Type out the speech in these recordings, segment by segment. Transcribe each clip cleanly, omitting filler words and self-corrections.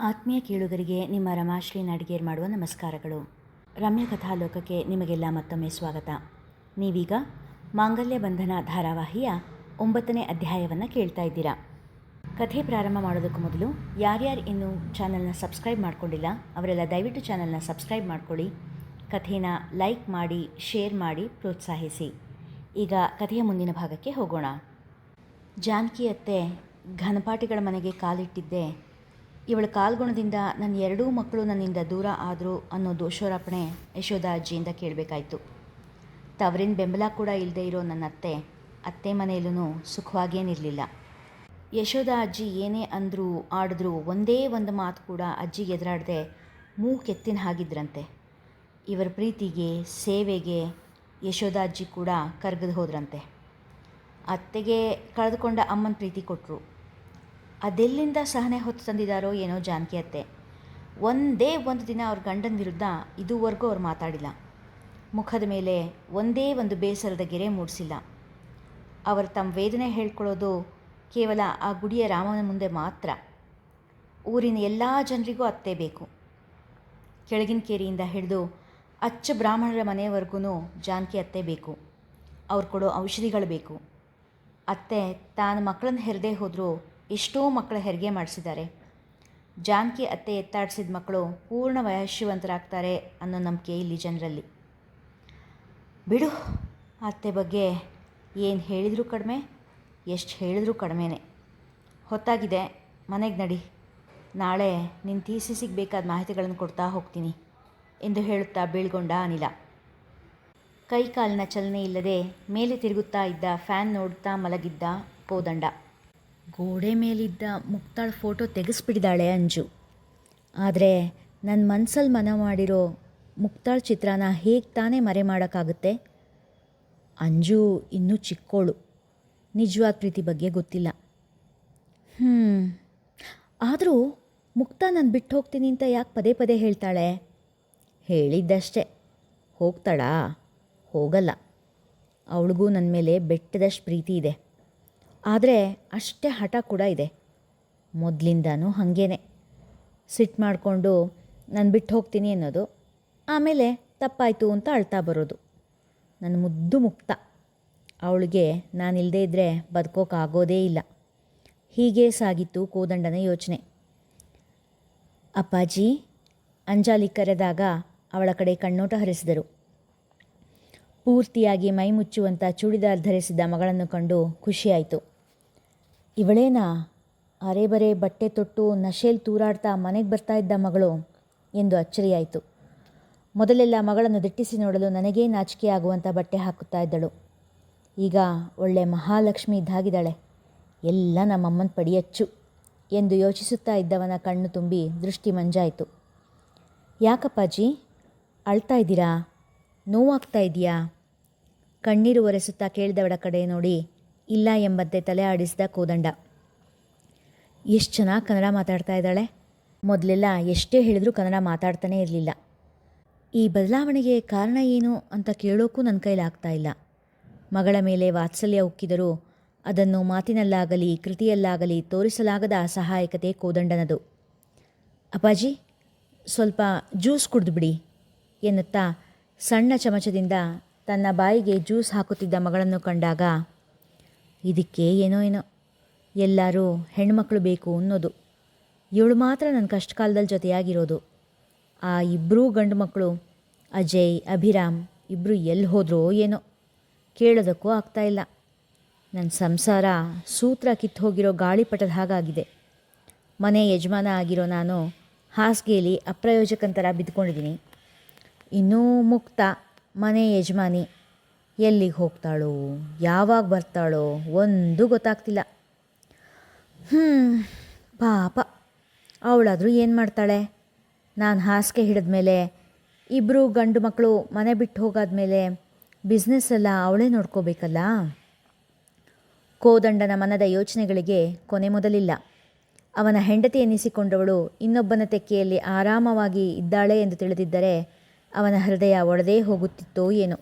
ಆತ್ಮೀಯ ಕೇಳುಗರಿಗೆ ನಿಮ್ಮ ರಮಾಶ್ರೀ ನಾಡಿಗೇರ್ ಮಾಡುವ ನಮಸ್ಕಾರಗಳು. ರಮ್ಯ ಕಥಾಲೋಕಕ್ಕೆ ನಿಮಗೆಲ್ಲ ಮತ್ತೊಮ್ಮೆ ಸ್ವಾಗತ. ನೀವೀಗ ಮಾಂಗಲ್ಯ ಬಂಧನ ಧಾರಾವಾಹಿಯ 9ನೇ ಅಧ್ಯಾಯವನ್ನು ಕೇಳ್ತಾ ಇದ್ದೀರಾ. ಕಥೆ ಪ್ರಾರಂಭ ಮಾಡೋದಕ್ಕೂ ಮೊದಲು ಯಾರ್ಯಾರು ಇನ್ನೂ ಚಾನಲ್ನ ಸಬ್ಸ್ಕ್ರೈಬ್ ಮಾಡ್ಕೊಂಡಿಲ್ಲ ಅವರೆಲ್ಲ ದಯವಿಟ್ಟು ಚಾನಲ್ನ ಸಬ್ಸ್ಕ್ರೈಬ್ ಮಾಡ್ಕೊಳ್ಳಿ, ಕಥೆನ ಲೈಕ್ ಮಾಡಿ, ಶೇರ್ ಮಾಡಿ, ಪ್ರೋತ್ಸಾಹಿಸಿ. ಈಗ ಕಥೆಯ ಮುಂದಿನ ಭಾಗಕ್ಕೆ ಹೋಗೋಣ. ಜಾನಕಿ ಅತ್ತೆ ಘನಪಾಟಿಗಳ ಮನೆಗೆ ಕಾಲಿಟ್ಟಿದ್ದೆ ಇವಳ ಕಾಲ್ಗುಣದಿಂದ ನನ್ನ ಎರಡೂ ಮಕ್ಕಳು ನನ್ನಿಂದ ದೂರ ಆದರು ಅನ್ನೋ ದೋಷಾರೋಪಣೆ ಯಶೋಧ ಅಜ್ಜಿಯಿಂದ ಕೇಳಬೇಕಾಯಿತು. ತವರಿನ ಬೆಂಬಲ ಕೂಡ ಇಲ್ಲದೆ ಇರೋ ನನ್ನ ಅತ್ತೆ ಮನೆಯಲ್ಲೂ ಸುಖವಾಗೇನಿರಲಿಲ್ಲ. ಯಶೋಧ ಅಜ್ಜಿ ಏನೇ ಅಂದರೂ ಆಡಿದ್ರೂ ಒಂದೇ ಒಂದು ಮಾತು ಕೂಡ ಅಜ್ಜಿಗೆ ಎದುರಾಡದೆ ಮೂಕೆತ್ತಿನ ಹಾಗಿದ್ರಂತೆ. ಇವರ ಪ್ರೀತಿಗೆ ಸೇವೆಗೆ ಯಶೋಧ ಅಜ್ಜಿ ಕೂಡ ಕರಗದು ಹೋದ್ರಂತೆ. ಅತ್ತೆಗೆ ಕಳೆದುಕೊಂಡ ಅಮ್ಮನ ಪ್ರೀತಿ ಕೊಟ್ಟರು. ಅದೆಲ್ಲಿಂದ ಸಹನೆ ಹೊತ್ತು ತಂದಿದ್ದಾರೋ ಏನೋ ಜಾನಕಿ ಅತ್ತೆ. ಒಂದೇ ಒಂದು ದಿನ ಅವ್ರ ಗಂಡನ ವಿರುದ್ಧ ಇದುವರೆಗೂ ಅವ್ರು ಮಾತಾಡಿಲ್ಲ. ಮುಖದ ಮೇಲೆ ಒಂದೇ ಒಂದು ಬೇಸರದ ಗೆರೆ ಮೂಡಿಸಿಲ್ಲ. ಅವರು ತಮ್ಮ ವೇದನೆ ಹೇಳ್ಕೊಳ್ಳೋದು ಕೇವಲ ಆ ಗುಡಿಯ ರಾಮನ ಮುಂದೆ ಮಾತ್ರ. ಊರಿನ ಎಲ್ಲ ಜನರಿಗೂ ಅತ್ತೆ ಬೇಕು. ಕೆಳಗಿನ ಕೇರಿಯಿಂದ ಹಿಡಿದು ಅಚ್ಚ ಬ್ರಾಹ್ಮಣರ ಮನೆಯವರೆಗೂ ಜಾನಕಿ ಅತ್ತೆ ಬೇಕು. ಅವ್ರು ಕೊಡೋ ಔಷಧಿಗಳು ಬೇಕು. ಅತ್ತೆ ತಾನು ಮಕ್ಕಳನ್ನ ಹೆರದೇ ಹೋದರೂ ಎಷ್ಟೋ ಮಕ್ಕಳ ಹೆರಿಗೆ ಮಾಡಿಸಿದ್ದಾರೆ. ಜಾನಕಿ ಅತ್ತೆ ಎತ್ತಾಡಿಸಿದ ಮಕ್ಕಳು ಪೂರ್ಣ ವಯಸ್ಸಿವಂತರಾಗ್ತಾರೆ ಅನ್ನೋ ನಂಬಿಕೆ ಇಲ್ಲಿ ಜನರಲ್ಲಿ. ಬಿಡು, ಅತ್ತೆ ಬಗ್ಗೆ ಏನು ಹೇಳಿದರೂ ಕಡಿಮೆ, ಎಷ್ಟು ಹೇಳಿದ್ರೂ ಕಡಿಮೆನೇ. ಹೊತ್ತಾಗಿದೆ, ಮನೆಗೆ ನಡಿ. ನಾಳೆ ನಿನ್ನ ಥೀಸಿಸಿಗೆ ಬೇಕಾದ ಮಾಹಿತಿಗಳನ್ನು ಕೊಡ್ತಾ ಹೋಗ್ತೀನಿ ಎಂದು ಹೇಳುತ್ತಾ ಬೀಳ್ಗೊಂಡ ಅನಿಲ. ಕೈ ಕಾಲಿನ ಚಲನೆ ಇಲ್ಲದೆ ಮೇಲೆ ತಿರುಗುತ್ತಾ ಇದ್ದ ಫ್ಯಾನ್ ನೋಡ್ತಾ ಮಲಗಿದ್ದ ಕೋದಂಡ. ಗೋಡೆ ಮೇಲಿದ್ದ ಮುಕ್ತಾಳ ಫೋಟೋ ತೆಗೆಸ್ಬಿಟ್ಟಿದ್ದಾಳೆ ಅಂಜು. ಆದರೆ ನನ್ನ ಮನಸ್ಸಲ್ಲಿ ಮನ ಮಾಡಿರೋ ಮುಕ್ತಾಳ ಚಿತ್ರನ ಹೇಗೆ ತಾನೇ ಮರೆ ಮಾಡೋಕ್ಕಾಗುತ್ತೆ? ಅಂಜು ಇನ್ನೂ ಚಿಕ್ಕೋಳು, ನಿಜವಾದ ಪ್ರೀತಿ ಬಗ್ಗೆ ಗೊತ್ತಿಲ್ಲ. ಆದರೂ ಮುಕ್ತಾ ನಾನು ಬಿಟ್ಟು ಹೋಗ್ತೀನಿ ಅಂತ ಯಾಕೆ ಪದೇ ಪದೇ ಹೇಳ್ತಾಳೆ? ಹೇಳಿದ್ದಷ್ಟೇ, ಹೋಗ್ತಾಳಾ? ಹೋಗಲ್ಲ. ಅವಳಿಗೂ ನನ್ನ ಮೇಲೆ ಬೆಟ್ಟದಷ್ಟು ಪ್ರೀತಿ ಇದೆ. ಆದರೆ ಅಷ್ಟೇ ಹಠ ಕೂಡ ಇದೆ. ಮೊದಲಿಂದನೂ ಹಾಗೇನೆ. ಸಿಟ್ಟು ಮಾಡಿಕೊಂಡು ನಾನು ಬಿಟ್ಟು ಹೋಗ್ತೀನಿ ಅನ್ನೋದು, ಆಮೇಲೆ ತಪ್ಪಾಯಿತು ಅಂತ ಅಳ್ತಾ ಬರೋದು. ನನ್ನ ಮುದ್ದು ಮುಕ್ತ. ಅವಳಿಗೆ ನಾನಿಲ್ಲದೇ ಇದ್ದರೆ ಬದುಕೋಕ್ಕಾಗೋದೇ ಇಲ್ಲ. ಹೀಗೆ ಸಾಗಿತ್ತು ಕೋದಂಡನ ಯೋಚನೆ. ಅಪ್ಪಾಜಿ, ಅಂಜಾಲಿ ಕರೆದಾಗ ಅವಳ ಕಡೆ ಕಣ್ಣೋಟ ಹರಿಸಿದರು. ಪೂರ್ತಿಯಾಗಿ ಮೈ ಮುಚ್ಚುವಂಥ ಚೂಡಿದಾರ್ ಧರಿಸಿದ ಮಗಳನ್ನು ಕಂಡು ಖುಷಿಯಾಯಿತು. ಇವಳೇನಾ ಅರೆಬರೆ ಬಟ್ಟೆ ತೊಟ್ಟು ನಶೆಯಲ್ಲಿ ತೂರಾಡ್ತಾ ಮನೆಗೆ ಬರ್ತಾ ಇದ್ದ ಮಗಳು ಎಂದು ಅಚ್ಚರಿಯಾಯಿತು. ಮೊದಲೆಲ್ಲ ಮಗಳನ್ನು ದಿಟ್ಟಿಸಿ ನೋಡಲು ನನಗೇ ನಾಚಿಕೆ ಆಗುವಂಥ ಬಟ್ಟೆ ಹಾಕುತ್ತಾ ಇದ್ದಳು. ಈಗ ಒಳ್ಳೆ ಮಹಾಲಕ್ಷ್ಮಿ ಇದ್ದಾಗಿದ್ದಾಳೆ. ಎಲ್ಲ ನಮ್ಮಮ್ಮನ ಪಡಿಯಚ್ಚು ಎಂದು ಯೋಚಿಸುತ್ತಾ ಇದ್ದವನ ಕಣ್ಣು ತುಂಬಿ ದೃಷ್ಟಿ ಮಂಜಾಯಿತು. ಯಾಕಪ್ಪಾಜಿ ಅಳ್ತಾ ಇದ್ದೀರಾ? ನೋವಾಗ್ತಾ ಇದೆಯಾ? ಕಣ್ಣೀರು ಒರೆಸುತ್ತಾ ಕೇಳಿದವಳ ಕಡೆ ನೋಡಿ ಇಲ್ಲ ಎಂಬಂತೆ ತಲೆ ಆಡಿಸಿದ ಕೋದಂಡ. ಎಷ್ಟು ಚೆನ್ನಾಗಿ ಕನ್ನಡ ಮಾತಾಡ್ತಾ ಇದ್ದಾಳೆ. ಮೊದಲೆಲ್ಲ ಎಷ್ಟೇ ಹೇಳಿದ್ರೂ ಕನ್ನಡ ಮಾತಾಡ್ತಾನೇ ಇರಲಿಲ್ಲ. ಈ ಬದಲಾವಣೆಗೆ ಕಾರಣ ಏನು ಅಂತ ಕೇಳೋಕ್ಕೂ ನನ್ನ ಕೈಲಾಗ್ತಾ ಇಲ್ಲ. ಮಗಳ ಮೇಲೆ ವಾತ್ಸಲ್ಯ ಉಕ್ಕಿದರೂ ಅದನ್ನು ಮಾತಿನಲ್ಲಾಗಲಿ ಕೃತಿಯಲ್ಲಾಗಲಿ ತೋರಿಸಲಾಗದ ಅಸಹಾಯಕತೆ ಕೋದಂಡನದು. ಅಪ್ಪಾಜಿ, ಸ್ವಲ್ಪ ಜ್ಯೂಸ್ ಕುಡಿದು ಬಿಡಿ ಎನ್ನುತ್ತಾ ಸಣ್ಣ ಚಮಚದಿಂದ ತನ್ನ ಬಾಯಿಗೆ ಜ್ಯೂಸ್ ಹಾಕುತ್ತಿದ್ದ ಮಗಳನ್ನು ಕಂಡಾಗ ಇದಕ್ಕೆ ಏನೋ ಎಲ್ಲರೂ ಹೆಣ್ಮಕ್ಳು ಬೇಕು ಅನ್ನೋದು. ಇವಳು ಮಾತ್ರ ನನ್ನ ಕಷ್ಟಕಾಲದಲ್ಲಿ ಜೊತೆಯಾಗಿರೋದು. ಆ ಇಬ್ಬರೂ ಗಂಡು ಮಕ್ಕಳು ಅಜಯ್, ಅಭಿರಾಮ್ ಇಬ್ಬರು ಎಲ್ಲಿ ಹೋದ್ರೋ ಏನೋ, ಕೇಳೋದಕ್ಕೂ ಆಗ್ತಾಯಿಲ್ಲ. ನನ್ನ ಸಂಸಾರ ಸೂತ್ರ ಕಿತ್ತು ಹೋಗಿರೋ ಗಾಳಿಪಟದ ಹಾಗಾಗಿದೆ. ಮನೆ ಯಜಮಾನ ಆಗಿರೋ ನಾನು ಹಾಸಿಗೆಯಲ್ಲಿ ಅಪ್ರಯೋಜಕಂತರ ಬಿದ್ದುಕೊಂಡಿದ್ದೀನಿ. ಇನ್ನೂ ಮುಕ್ತ ಮನೆ ಯಜಮಾನಿ ಎಲ್ಲಿಗೆ ಹೋಗ್ತಾಳೋ, ಯಾವಾಗ ಬರ್ತಾಳೋ ಒಂದೂ ಗೊತ್ತಾಗ್ತಿಲ್ಲ. ಪಾಪ, ಅವಳಾದರೂ ಏನು ಮಾಡ್ತಾಳೆ? ನಾನು ಹಾಸಿಗೆ ಹಿಡಿದ ಮೇಲೆ ಇಬ್ಬರು ಗಂಡು ಮಕ್ಕಳು ಮನೆ ಬಿಟ್ಟು ಹೋಗಾದ್ಮೇಲೆ ಬಿಸ್ನೆಸ್ ಎಲ್ಲ ಅವಳೇ ನೋಡ್ಕೋಬೇಕಲ್ಲ. ಕೋದಂಡನ ಮನದ ಯೋಚನೆಗಳಿಗೆ ಕೊನೆ ಮೊದಲಿಲ್ಲ. ಅವನ ಹೆಂಡತಿ ಎನ್ನಿಸಿಕೊಂಡವಳು ಇನ್ನೊಬ್ಬನ ತೆಕ್ಕೆಯಲ್ಲಿ ಆರಾಮವಾಗಿ ಇದ್ದಾಳೆ ಎಂದು ತಿಳಿದಿದ್ದರೆ ಅವನ ಹೃದಯ ಒಡೆದೇ ಹೋಗುತ್ತಿತ್ತೋ ಏನೋ.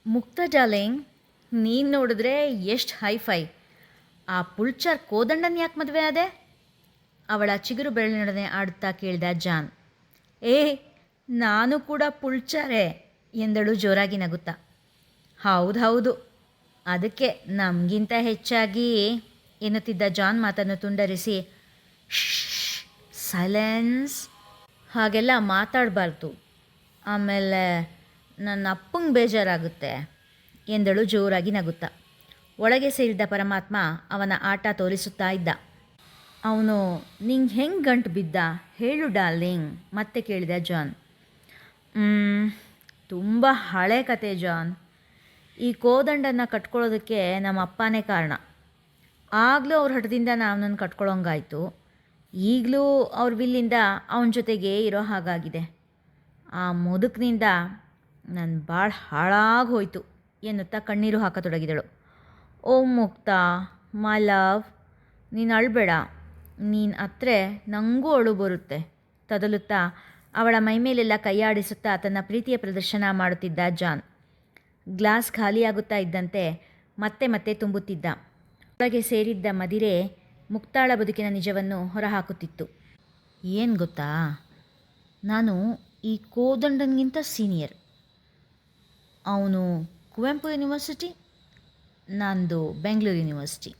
ಮುಕ್ತ ಜಾಲಿಂಗ್, ನೀನು ನೋಡಿದ್ರೆ ಎಷ್ಟು ಹೈಫೈ. ಆ ಪುಲ್ಚಾರ್ ಕೋದಂಡನ ಯಾಕೆ ಮದುವೆ ಆದೆ? ಅವಳ ಚಿಗುರು ಬೆರಳಿನೊಡನೆ ಆಡುತ್ತಾ ಕೇಳಿದ ಜಾನ್. ಏ, ನಾನು ಕೂಡ ಪುಳ್ಚಾರೆ ಎಂದಳು ಜೋರಾಗಿ ನಗುತ್ತಾ. ಹೌದು, ಅದಕ್ಕೆ ನಮಗಿಂತ ಹೆಚ್ಚಾಗಿ ಎನ್ನುತ್ತಿದ್ದ ಜಾನ್ ಮಾತನ್ನು ತುಂಡರಿಸಿ, ಸೈಲೆನ್ಸ್, ಹಾಗೆಲ್ಲ ಮಾತಾಡಬಾರ್ದು, ಆಮೇಲೆ ನನ್ನ ಅಪ್ಪಂಗೆ ಬೇಜಾರಾಗುತ್ತೆ ಎಂದಳು ಜೋರಾಗಿ ನಗುತ್ತಾ. ಒಳಗೆ ಸೇರಿದ್ದ ಪರಮಾತ್ಮ ಅವನ ಆಟ ತೋರಿಸುತ್ತಾ ಇದ್ದ. ಅವನು ನಿಂಗೆ ಹೆಂಗೆ ಗಂಟು ಬಿದ್ದ ಹೇಳು ಡಾರ್ಲಿಂಗ್, ಮತ್ತೆ ಕೇಳಿದ ಜಾನ್. ತುಂಬ ಹಳೆ ಕತೆ ಜಾನ್. ಈ ಕೋದಂಡನ್ನು ಕಟ್ಕೊಳ್ಳೋದಕ್ಕೆ ನಮ್ಮ ಅಪ್ಪನೇ ಕಾರಣ. ಆಗಲೂ ಅವ್ರ ಹಠದಿಂದ ನಾನು ಕಟ್ಕೊಳ್ಳೋಂಗಾಯ್ತು. ಈಗಲೂ ಅವ್ರ ವಿಲ್ಲಿಂದ ಅವನ ಜೊತೆಗೆ ಇರೋ ಹಾಗಾಗಿದೆ. ಆ ಮುದುಕನಿಂದ ನಾನು ಭಾಳ ಹಾಳಾಗಿ ಹೋಯಿತು ಎನ್ನುತ್ತಾ ಕಣ್ಣೀರು ಹಾಕತೊಡಗಿದಳು. ಓ ಮುಕ್ತಾ, ಮೈ ಲವ್, ನೀನು ಅಳಬೇಡ. ನೀನು ಅತ್ತರೆ ನನಗೂ ಅಳು ಬರುತ್ತೆ ತದಲುತ್ತಾ ಅವಳ ಮೈಮೇಲೆಲ್ಲ ಕೈಯಾಡಿಸುತ್ತಾ ತನ್ನ ಪ್ರೀತಿಯ ಪ್ರದರ್ಶನ ಮಾಡುತ್ತಿದ್ದ ಜಾನ್. ಗ್ಲಾಸ್ ಖಾಲಿಯಾಗುತ್ತಾ ಇದ್ದಂತೆ ಮತ್ತೆ ಮತ್ತೆ ತುಂಬುತ್ತಿದ್ದ. ಒಳಗೆ ಸೇರಿದ್ದ ಮದಿರೆ ಮುಕ್ತಾಳ ಬದುಕಿನ ನಿಜವನ್ನು ಹೊರಹಾಕುತ್ತಿತ್ತು. ಏನು ಗೊತ್ತಾ, ನಾನು ಈ ಕೋದಂಡನಿಗಿಂತ ಸೀನಿಯರ್. ಅವನು ಕುವೆಂಪು ಯೂನಿವರ್ಸಿಟಿ, ನಂದು ಬೆಂಗಳೂರು ಯೂನಿವರ್ಸಿಟಿ.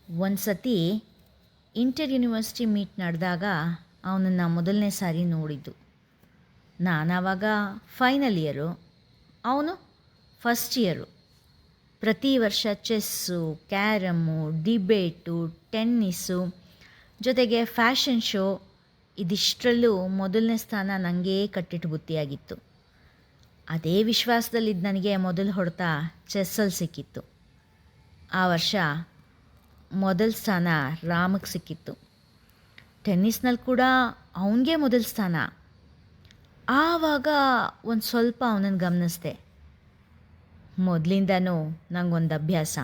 ಒಂದು ಸತಿ ಇಂಟರ್ ಯೂನಿವರ್ಸಿಟಿ ಮೀಟ್ ನಡೆದಾಗ ಅವನನ್ನು ಮೊದಲನೇ ಸಾರಿ ನೋಡಿದ್ದು. ನಾನು ಆವಾಗ ಫೈನಲ್ ಇಯರು, ಅವನು ಫಸ್ಟ್ ಇಯರು. ಪ್ರತಿ ವರ್ಷ ಚೆಸ್ಸು, ಕ್ಯಾರಮ್ಮು, ಡಿಬೇಟು, ಟೆನ್ನಿಸ್ಸು, ಜೊತೆಗೆ ಫ್ಯಾಷನ್ ಶೋ, ಇದಿಷ್ಟರಲ್ಲೂ ಮೊದಲನೇ ಸ್ಥಾನ ನನಗೇ ಕಟ್ಟಿಟ್ಟು ಬುತ್ತಿಯಾಗಿತ್ತು. ಅದೇ ವಿಶ್ವಾಸದಲ್ಲಿದ್ದ ನನಗೆ ಮೊದಲು ಹೊಡೆತ ಚೆಸ್ಸಲ್ಲಿ ಸಿಕ್ಕಿತ್ತು. ಆ ವರ್ಷ ಮೊದಲ ಸ್ಥಾನ ರಾಮಕ್ಕೆ ಸಿಕ್ಕಿತ್ತು. ಟೆನ್ನಿಸ್ನಲ್ಲಿ ಕೂಡ ಅವನಿಗೆ ಮೊದಲ ಸ್ಥಾನ. ಆವಾಗ ಒಂದು ಸ್ವಲ್ಪ ಅವನನ್ನು ಗಮನಿಸ್ದೆ. ಮೊದಲಿಂದನೂ ನನಗೊಂದು ಅಭ್ಯಾಸ,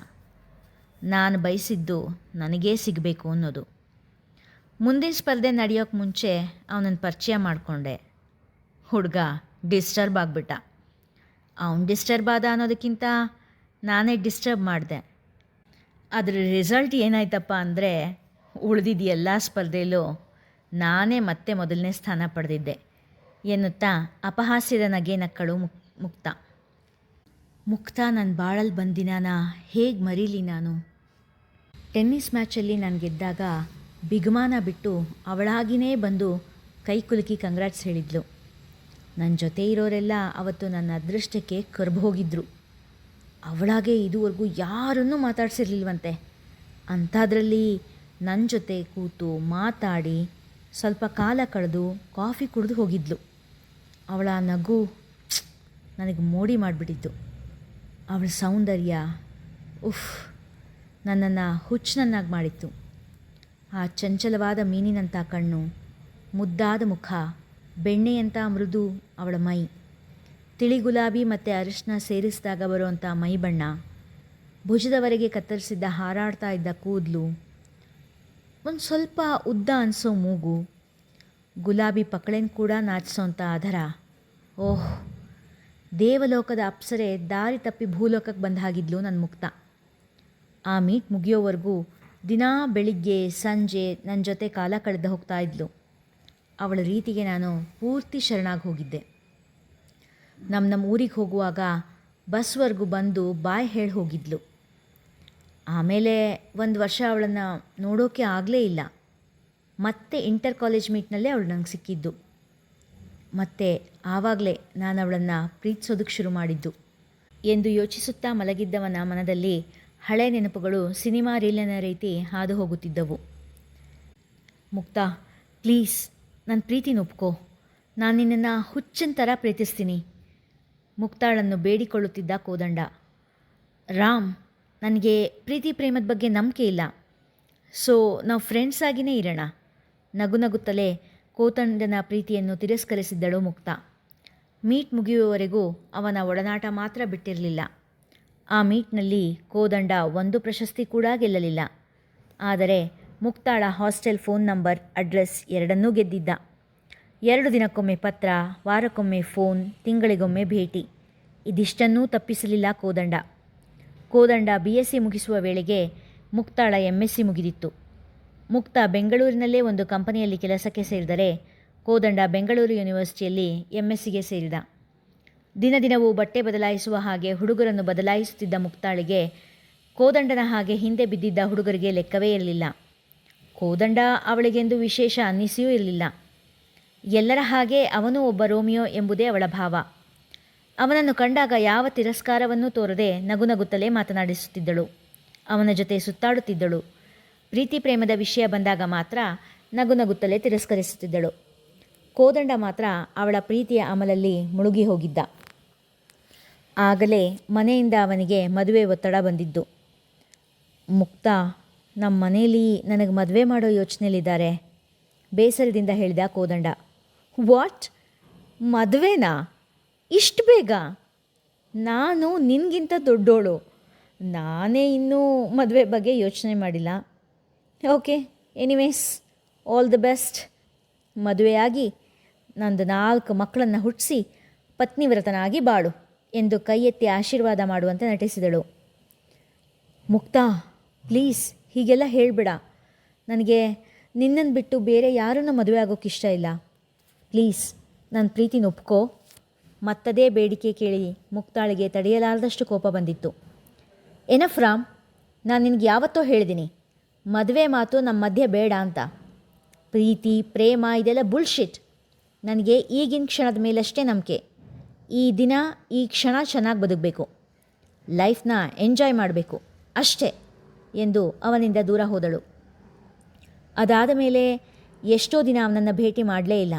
ನಾನು ಬಯಸಿದ್ದು ನನಗೇ ಸಿಗಬೇಕು ಅನ್ನೋದು. ಮುಂದಿನ ಸ್ಪರ್ಧೆ ನಡೆಯೋಕ್ಕೆ ಮುಂಚೆ ಅವನನ್ನು ಪರಿಚಯ ಮಾಡಿಕೊಂಡೆ. ಹುಡುಗ ಡಿಸ್ಟರ್ಬ್ ಆಗಿಬಿಟ್ಟ. ಅವನು ಡಿಸ್ಟರ್ಬ್ ಆದ ಅನ್ನೋದಕ್ಕಿಂತ ನಾನೇ ಡಿಸ್ಟರ್ಬ್ ಮಾಡಿದೆ. ಅದರ ರಿಸಲ್ಟ್ ಏನಾಯ್ತಪ್ಪ ಅಂದರೆ, ಉಳಿದಿದ್ದ ಎಲ್ಲ ಸ್ಪರ್ಧೆಯಲ್ಲೂ ನಾನೇ ಮತ್ತೆ ಮೊದಲನೇ ಸ್ಥಾನ ಪಡೆದಿದ್ದೆ ಎನ್ನುತ್ತಾ ಅಪಹಾಸ್ಯದ ನಗೆ ನಕ್ಕಳು ಮುಕ್ತಾ. ನನ್ನ ಬಾಳಲ್ಲಿ ಬಂದಿನಾನ ಹೇಗೆ ಮರೀಲಿ ನಾನು. ಟೆನ್ನಿಸ್ ಮ್ಯಾಚಲ್ಲಿ ನಾನು ಗೆದ್ದಾಗ ಬಿಗುಮಾನ ಬಿಟ್ಟು ಅವಳಾಗಿಯೇ ಬಂದು ಕೈ ಕುಲುಕಿ ಕಂಗ್ರಾಟ್ಸ್ ಹೇಳಿದ್ಲು. ನನ್ನ ಜೊತೆ ಇರೋರೆಲ್ಲ ಅವತ್ತು ನನ್ನ ಅದೃಷ್ಟಕ್ಕೆ ಕರ್ಬು ಹೋಗಿದ್ರು. ಅವಳಾಗೆ ಇದುವರೆಗೂ ಯಾರನ್ನೂ ಮಾತಾಡ್ಸಿರ್ಲಿಲ್ವಂತೆ. ಅಂಥದ್ರಲ್ಲಿ ನನ್ನ ಜೊತೆ ಕೂತು ಮಾತಾಡಿ ಸ್ವಲ್ಪ ಕಾಲ ಕಳೆದು ಕಾಫಿ ಕುಡಿದು ಹೋಗಿದ್ಲು. ಅವಳ ನಗು ನನಗೆ ಮೋಡಿ ಮಾಡಿಬಿಟ್ಟಿತ್ತು. ಅವಳ ಸೌಂದರ್ಯ ನನ್ನನ್ನು ಹುಚ್ಚನನ್ನಾಗಿ ಮಾಡಿತ್ತು. ಆ ಚಂಚಲವಾದ ಮೀನಿನಂಥ ಕಣ್ಣು, ಮುದ್ದಾದ ಮುಖ, ಬೆಣ್ಣೆಯಂಥ ಮೃದು ಅವಳ ಮೈ, ತಿಳಿ ಗುಲಾಬಿ ಮತ್ತು ಅರಿಶಿನ ಸೇರಿಸಿದಾಗ ಬರುವಂಥ ಮೈ ಬಣ್ಣ, ಭುಜದವರೆಗೆ ಕತ್ತರಿಸಿದ್ದ ಹಾರಾಡ್ತಾ ಇದ್ದ ಕೂದಲು, ಒಂದು ಸ್ವಲ್ಪ ಉದ್ದ ಅನಿಸೋ ಮೂಗು, ಗುಲಾಬಿ ಪಕಳೆನ ಕೂಡ ನಾಚಿಸೋಂಥ ಅಧರ. ಓಹ್, ದೇವಲೋಕದ ಅಪ್ಸರೆ ದಾರಿ ತಪ್ಪಿ ಭೂಲೋಕಕ್ಕೆ ಬಂದ ಹಾಗಿದ್ಲು ನನ್ನ ಮುಕ್ತ. ಆ ಮೀಟ್ ಮುಗಿಯೋವರೆಗೂ ದಿನಾ ಬೆಳಿಗ್ಗೆ ಸಂಜೆ ನನ್ನ ಜೊತೆ ಕಾಲ ಕಳೆದು ಹೋಗ್ತಾ ಇದ್ಲು. ಅವಳ ರೀತಿಗೆ ನಾನು ಪೂರ್ತಿ ಶರಣಾಗಿ ಹೋಗಿದ್ದೆ. ನಮ್ಮ ಊರಿಗೆ ಹೋಗುವಾಗ ಬಸ್ವರೆಗೂ ಬಂದು ಬಾಯ್ ಹೇಳಿ ಹೋಗಿದ್ಲು. ಆಮೇಲೆ ಒಂದು ವರ್ಷ ಅವಳನ್ನು ನೋಡೋಕ್ಕೆ ಆಗಲೇ ಇಲ್ಲ. ಮತ್ತೆ ಇಂಟರ್ ಕಾಲೇಜ್ ಮೀಟ್ನಲ್ಲೇ ಅವಳು ನಂಗೆ ಸಿಕ್ಕಿದ್ದು. ಮತ್ತು ಆವಾಗಲೇ ನಾನು ಅವಳನ್ನು ಪ್ರೀತಿಸೋದಕ್ಕೆ ಶುರು ಮಾಡಿದ್ದು ಎಂದು ಯೋಚಿಸುತ್ತಾ ಮಲಗಿದ್ದವನ ಮನದಲ್ಲಿ ಹಳೆ ನೆನಪುಗಳು ಸಿನಿಮಾ ರೀಲಿನ ರೀತಿ ಹಾದು ಹೋಗುತ್ತಿದ್ದವು. ಮುಕ್ತಾ, ಪ್ಲೀಸ್ ನನ್ನ ಪ್ರೀತಿನ ಒಪ್ಕೋ. ನಾನು ನಿನ್ನನ್ನು ಹುಚ್ಚಿನ ಥರ ಪ್ರೀತಿಸ್ತೀನಿ. ಮುಕ್ತಾಳನ್ನು ಬೇಡಿಕೊಳ್ಳುತ್ತಿದ್ದ ಕೋದಂಡ. ರಾಮ್, ನನಗೆ ಪ್ರೀತಿ ಪ್ರೇಮದ ಬಗ್ಗೆ ನಂಬಿಕೆ ಇಲ್ಲ. ಸೊ ನಾವು ಫ್ರೆಂಡ್ಸ್ ಆಗಿಯೇ ಇರೋಣ. ನಗು ನಗುತ್ತಲೇ ಕೋದಂಡನ ಪ್ರೀತಿಯನ್ನು ತಿರಸ್ಕರಿಸಿದ್ದಳು ಮುಕ್ತಾ. ಮೀಟ್ ಮುಗಿಯುವವರೆಗೂ ಅವನ ಒಡನಾಟ ಮಾತ್ರ ಬಿಟ್ಟಿರಲಿಲ್ಲ. ಆ ಮೀಟ್ನಲ್ಲಿ ಕೋದಂಡ ಒಂದು ಪ್ರಶಸ್ತಿ ಕೂಡ ಗೆಲ್ಲಲಿಲ್ಲ. ಆದರೆ ಮುಕ್ತಾಳ ಹಾಸ್ಟೆಲ್ ಫೋನ್ ನಂಬರ್, ಅಡ್ರೆಸ್ ಎರಡನ್ನೂ ಗೆದ್ದಿದ್ದ. 2 ದಿನಕ್ಕೊಮ್ಮೆ ಪತ್ರ, ವಾರಕ್ಕೊಮ್ಮೆ ಫೋನ್, ತಿಂಗಳಿಗೊಮ್ಮೆ ಭೇಟಿ, ಇದಿಷ್ಟನ್ನೂ ತಪ್ಪಿಸಲಿಲ್ಲ ಕೋದಂಡ. BSc ಮುಗಿಸುವ ವೇಳೆಗೆ ಮುಕ್ತಾಳ MSc ಮುಗಿದಿತ್ತು. ಮುಕ್ತ ಬೆಂಗಳೂರಿನಲ್ಲೇ ಒಂದು ಕಂಪನಿಯಲ್ಲಿ ಕೆಲಸಕ್ಕೆ ಸೇರಿದರೆ ಕೋದಂಡ ಬೆಂಗಳೂರು ಯೂನಿವರ್ಸಿಟಿಯಲ್ಲಿ MScಗೆ ಸೇರಿದ. ದಿನ ದಿನವೂ ಬಟ್ಟೆ ಬದಲಾಯಿಸುವ ಹಾಗೆ ಹುಡುಗರನ್ನು ಬದಲಾಯಿಸುತ್ತಿದ್ದ ಮುಕ್ತಾಳಿಗೆ ಕೋದಂಡನ ಹಾಗೆ ಹಿಂದೆ ಬಿದ್ದಿದ್ದ ಹುಡುಗರಿಗೆ ಲೆಕ್ಕವೇ ಇರಲಿಲ್ಲ. ಕೋದಂಡ ಅವಳಿಗೆಂದು ವಿಶೇಷ ಅನ್ನಿಸಿಯೂ ಇರಲಿಲ್ಲ. ಎಲ್ಲರ ಹಾಗೆ ಅವನೂ ಒಬ್ಬ ರೋಮಿಯೋ ಎಂಬುದೇ ಅವಳ ಭಾವ. ಅವನನ್ನು ಕಂಡಾಗ ಯಾವ ತಿರಸ್ಕಾರವನ್ನೂ ತೋರದೆ ನಗುನಗುತ್ತಲೇ ಮಾತನಾಡಿಸುತ್ತಿದ್ದಳು. ಅವನ ಜೊತೆ ಸುತ್ತಾಡುತ್ತಿದ್ದಳು. ಪ್ರೀತಿ ಪ್ರೇಮದ ವಿಷಯ ಬಂದಾಗ ಮಾತ್ರ ನಗುನಗುತ್ತಲೇ ತಿರಸ್ಕರಿಸುತ್ತಿದ್ದಳು. ಕೋದಂಡ ಮಾತ್ರ ಅವಳ ಪ್ರೀತಿಯ ಅಮಲಲ್ಲಿ ಮುಳುಗಿ ಹೋಗಿದ್ದ. ಆಗಲೇ ಮನೆಯಿಂದ ಅವನಿಗೆ ಮದುವೆ ಒತ್ತಡ ಬಂದಿದ್ದು. ಮುಕ್ತ, ನಮ್ಮ ಮನೇಲಿ ನನಗೆ ಮದುವೆ ಮಾಡೋ ಯೋಚನೆಯಲ್ಲಿದ್ದಾರೆ, ಬೇಸರದಿಂದ ಹೇಳಿದ ಕೋದಂಡ. ವಾಟ್? ಮದುವೆನಾ? ಇಷ್ಟು ಬೇಗ? ನಾನು ನಿನಗಿಂತ ದೊಡ್ಡೋಳು, ನಾನೇ ಇನ್ನೂ ಮದುವೆ ಬಗ್ಗೆ ಯೋಚನೆ ಮಾಡಿಲ್ಲ. Okay, anyways, all the best. ಮದುವೆಯಾಗಿ ನಂದು 4 ಮಕ್ಕಳನ್ನು ಹುಟ್ಟಿಸಿ ಪತ್ನಿವ್ರತನಾಗಿ ಬಾಳು ಎಂದು ಕೈ ಎತ್ತಿ ಆಶೀರ್ವಾದ ಮಾಡುವಂತೆ ನಟಿಸಿದಳು. ಮುಕ್ತಾ, ಪ್ಲೀಸ್ ಹೀಗೆಲ್ಲ ಹೇಳಬೇಡ. ನನಗೆ ನಿನ್ನನ್ನು ಬಿಟ್ಟು ಬೇರೆ ಯಾರನ್ನೂ ಮದುವೆ ಆಗೋಕ್ಕಿಷ್ಟ ಇಲ್ಲ. ಪ್ಲೀಸ್ ನನ್ನ ಪ್ರೀತಿನ ಒಪ್ಕೋ. ಮತ್ತದೇ ಬೇಡಿಕೆ ಕೇಳಿ ಮುಕ್ತಾಳಿಗೆ ತಡೆಯಲಾರದಷ್ಟು ಕೋಪ ಬಂದಿತ್ತು. ಎನಫ್ ರಾಮ್, ನಾನು ನಿನಗೆ ಯಾವತ್ತೋ ಹೇಳಿದ್ದೀನಿ, ಮದುವೆ ಮಾತು ನಮ್ಮ ಮಧ್ಯೆ ಬೇಡ ಅಂತ. ಪ್ರೀತಿ ಪ್ರೇಮ ಇದೆಲ್ಲ ಬುಲ್ಶಿಟ್. ನನಗೆ ಈಗಿನ ಕ್ಷಣದ ಮೇಲಷ್ಟೇ ನಂಬಿಕೆ. ಈ ದಿನ ಈ ಕ್ಷಣ ಚೆನ್ನಾಗಿ ಬದುಕಬೇಕು, ಲೈಫ್ನ ಎಂಜಾಯ್ ಮಾಡಬೇಕು ಅಷ್ಟೇ ಎಂದು ಅವನಿಂದ ದೂರ ಹೋದಳು. ಅದಾದ ಮೇಲೆ ಎಷ್ಟೋ ದಿನ ಅವನನ್ನು ಭೇಟಿ ಮಾಡಲೇ ಇಲ್ಲ.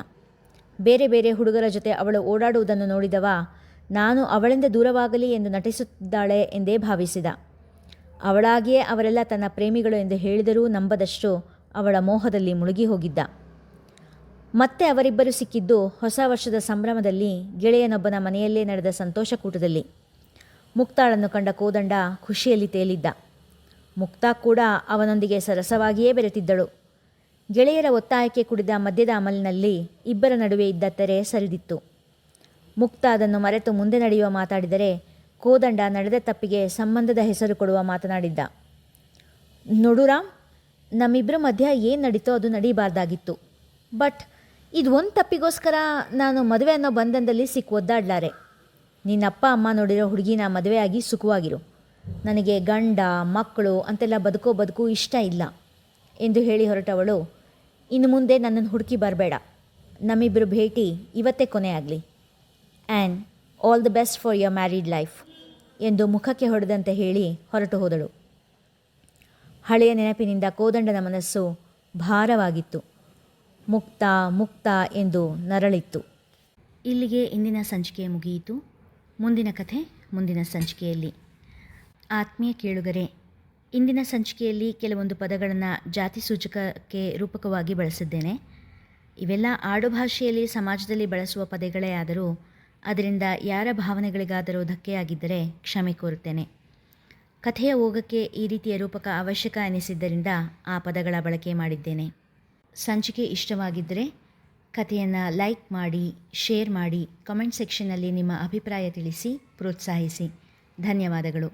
ಬೇರೆ ಬೇರೆ ಹುಡುಗರ ಜೊತೆ ಅವಳು ಓಡಾಡುವುದನ್ನು ನೋಡಿದವ ನಾನು ಅವಳಿಂದ ದೂರವಾಗಲಿ ಎಂದು ನಟಿಸುತ್ತಿದ್ದಾಳೆ ಎಂದೇ ಭಾವಿಸಿದ. ಅವಳಾಗಿಯೇ ಅವರೆಲ್ಲ ತನ್ನ ಪ್ರೇಮಿಗಳು ಎಂದು ಹೇಳಿದರೂ ನಂಬದಷ್ಟು ಅವಳ ಮೋಹದಲ್ಲಿ ಮುಳುಗಿ ಹೋಗಿದ್ದ. ಮತ್ತೆ ಅವರಿಬ್ಬರು ಸಿಕ್ಕಿದ್ದು ಹೊಸ ವರ್ಷದ ಸಂಭ್ರಮದಲ್ಲಿ ಗೆಳೆಯನೊಬ್ಬನ ಮನೆಯಲ್ಲೇ ನಡೆದ ಸಂತೋಷಕೂಟದಲ್ಲಿ. ಮುಕ್ತಾಳನ್ನು ಕಂಡ ಕೋದಂಡ ಖುಷಿಯಲ್ಲಿ ತೇಲಿದ್ದ. ಮುಕ್ತಾ ಕೂಡ ಅವನೊಂದಿಗೆ ಸರಸವಾಗಿಯೇ ಬೆರೆತಿದ್ದಳು. ಗೆಳೆಯರ ಒತ್ತಾಯಕ್ಕೆ ಕುಡಿದ ಮದ್ಯದ ಅಮಲಿನಲ್ಲಿ ಇಬ್ಬರ ನಡುವೆ ಇದ್ದ ತೆರೆ ಸರಿದಿತ್ತು. ಮುಕ್ತಾ ಅದನ್ನು ಮರೆತು ಮುಂದೆ ನಡೆಯುವ ಮಾತಾಡಿದರೆ ಕೋದಂಡ ನಡೆದ ತಪ್ಪಿಗೆ ಸಂಬಂಧದ ಹೆಸರು ಕೊಡುವ ಮಾತನಾಡಿದ್ದ. ನೋಡು ರಾಮ್, ನಮ್ಮಿಬ್ಬರ ಮಧ್ಯ ಏನು ನಡೀತೋ ಅದು ನಡೀಬಾರ್ದಾಗಿತ್ತು. ಬಟ್ ಇದು ಒಂದು ತಪ್ಪಿಗೋಸ್ಕರ ನಾನು ಮದುವೆ ಅನ್ನೋ ಬಂಧನದಲ್ಲಿ ಒದ್ದಾಡ್ಲಾರೆ. ನಿನ್ನಪ್ಪ ಅಮ್ಮ ನೋಡಿರೋ ಹುಡುಗಿನ ಮದುವೆಯಾಗಿ ಸುಖವಾಗಿರು. ನನಗೆ ಗಂಡ ಮಕ್ಕಳು ಅಂತೆಲ್ಲ ಬದುಕು ಇಷ್ಟ ಇಲ್ಲ ಎಂದು ಹೇಳಿ ಹೊರಟವಳು, ಇನ್ನು ಮುಂದೆ ನನ್ನನ್ನು ಹುಡುಕಿ ಬರಬೇಡ. ನಮ್ಮಿಬ್ಬರು ಭೇಟಿ ಇವತ್ತೇ ಕೊನೆ ಆಗಲಿ. And all the best for your married life ಎಂದು ಮುಖಕ್ಕೆ ಹೊಡೆದಂತೆ ಹೇಳಿ ಹೊರಟು ಹೋದಳು. ಹಳೆಯ ನೆನಪಿನಿಂದ ಕೋದಂಡನ ಮನಸ್ಸು ಭಾರವಾಗಿತ್ತು. ಮುಕ್ತ ಎಂದು ನರಳಿತ್ತು. ಇಲ್ಲಿಗೆ ಇಂದಿನ ಸಂಚಿಕೆ ಮುಗಿಯಿತು. ಮುಂದಿನ ಕಥೆ ಮುಂದಿನ ಸಂಚಿಕೆಯಲ್ಲಿ. ಆತ್ಮೀಯ ಕೇಳುಗರೆ, ಇಂದಿನ ಸಂಚಿಕೆಯಲ್ಲಿ ಕೆಲವೊಂದು ಪದಗಳನ್ನು ಜಾತಿ ಸೂಚಕಕ್ಕೆ ರೂಪಕವಾಗಿ ಬಳಸಿದ್ದೇನೆ. ಇವೆಲ್ಲ ಆಡುಭಾಷೆಯಲ್ಲಿ ಸಮಾಜದಲ್ಲಿ ಬಳಸುವ ಪದಗಳೇ ಆದರೂ ಅದರಿಂದ ಯಾರ ಭಾವನೆಗಳಿಗಾದರೂ ಧಕ್ಕೆಯಾಗಿದ್ದರೆ ಕ್ಷಮೆ ಕೋರುತ್ತೇನೆ. ಕಥೆಯ ಓಗಕ್ಕೆ ಈ ರೀತಿಯ ರೂಪಕ ಅವಶ್ಯಕ ಎನಿಸಿದ್ದರಿಂದ ಆ ಪದಗಳ ಬಳಕೆ ಮಾಡಿದ್ದೇನೆ. ಸಂಚಿಕೆ ಇಷ್ಟವಾಗಿದ್ದರೆ ಕಥೆಯನ್ನು ಲೈಕ್ ಮಾಡಿ, ಶೇರ್ ಮಾಡಿ, ಕಮೆಂಟ್ ಸೆಕ್ಷನ್ನಲ್ಲಿ ನಿಮ್ಮ ಅಭಿಪ್ರಾಯ ತಿಳಿಸಿ ಪ್ರೋತ್ಸಾಹಿಸಿ. ಧನ್ಯವಾದಗಳು.